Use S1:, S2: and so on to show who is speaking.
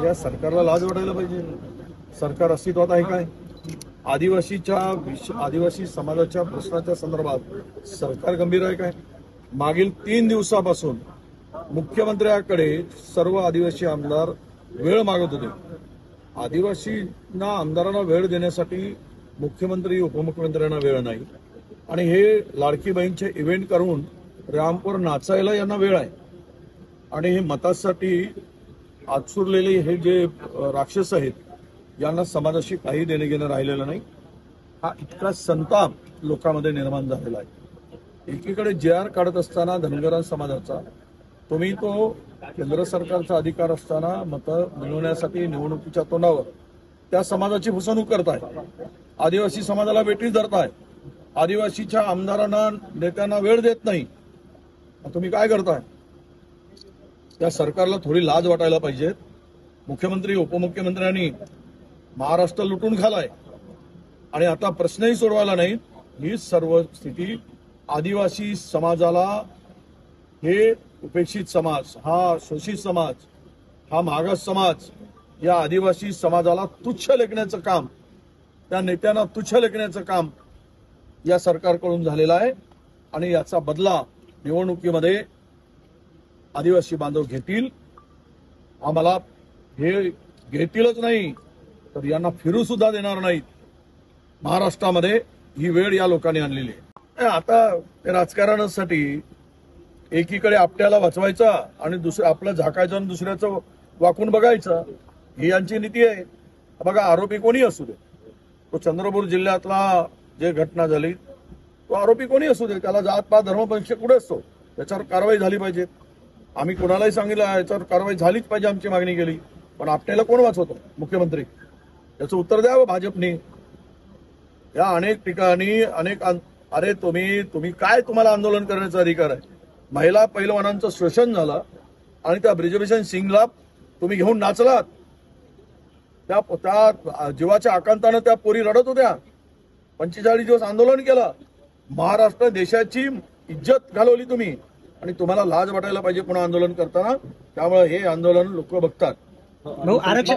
S1: या सरकारला लाज वाटायला पाहिजे। सरकार अस्तित्वात आहे काय? आदिवासी समाजाच्या प्रश्नाच्या संदर्भात सरकार गंभीर आहे काय? मागील 3 दिवसापासून मुख्यमंत्र्याकडे सर्व आदिवासी आमदार वेळ मागत होते। आमदारांना वेळ देण्यासाठी मुख्यमंत्री उपमुख्यमंत्र्यांना वेळ नाही आणि हे लाडकी बहीणचे इव्हेंट करून रामपूर नाचायला यांना वेळ आहे आणि हे मतासाठी आचुरलेले हे जे राक्षस आहेत यांना समाजाशी काही देणे घेणं राहिलेलं नाही। हा इतका संताप लोकांमध्ये निर्माण झालेला आहे। एकीकडे JR काढत असताना धनगर समाजाचा तुम्ही तो केंद्र सरकारचा अधिकार असताना मतं मिळवण्यासाठी निवडणुकीच्या तोंडावर त्या समाजाची फसवणूक करताय, आदिवासी समाजाला वेठीस धरताय, आदिवासीच्या आमदारांना नेत्यांना वेळ देत नाही। तुम्ही काय करताय? त्या सरकारला थोडी लाज वाटायला पाहिजे। मुख्यमंत्री उपमुख्यमंत्र्यांनी महाराष्ट्र लुटून खालाय आणि आता प्रश्नही सोडवायला नाहीत। ही सर्व स्थिती आदिवासी समाजाला, हे उपेक्षित समाज, हा शोषित समाज, हा मागास समाज, या आदिवासी समाजाला तुच्छ लेखण्याचं काम, त्या नेत्यांना तुच्छ लेखण्याचं काम या सरकारकडून झालेलं आहे आणि याचा बदला निवडणुकीमध्ये आदिवासी बांधव घेतील। आम्हाला हे घेतीलच नाही तर यांना फिरू सुद्धा देणार नाहीत। महाराष्ट्रामध्ये ही वेळ या लोकांनी आणलेली आहे। आता राजकारणासाठी एकीकडे आपट्याला वाचवायचा आणि आपलं झाकायचं आणि दुसऱ्याचं वाकून बघायचं, ही यांची नीती आहे। बघा, आरोपी कोणी असू दे, तो चंद्रपूर जिल्ह्यातला जे घटना झाली तो आरोपी कोणी असू दे, त्याला जात पात धर्मपक्ष कुठे असतो, त्याच्यावर कारवाई झाली पाहिजे। आम्ही कोणालाही सांगितलं याच्यावर कारवाई झालीच पाहिजे, आमची मागणी केली, पण आपट्याला कोण वाचवतो? मुख्यमंत्री। याचं उत्तर द्यावं भाजपने। या अनेक ठिकाणी अरे तुम्ही काय, तुम्हाला आंदोलन करण्याचा अधिकार आहे? महिला पैलवानांचं शोषण झालं आणि त्या ब्रिजभूषण सिंगला तुम्ही घेऊन नाचलात। त्या जीवाच्या आकांतानं त्या पोरी रडत होत्या। 45 दिवस आंदोलन केलं, महाराष्ट्र देशाची इज्जत घालवली तुम्ही आणि तुम्हाला लाज वाटायला पाहिजे पुन्हा आंदोलन करताना। त्यामुळे हे आंदोलन लोक बघतात।
S2: आरक्षण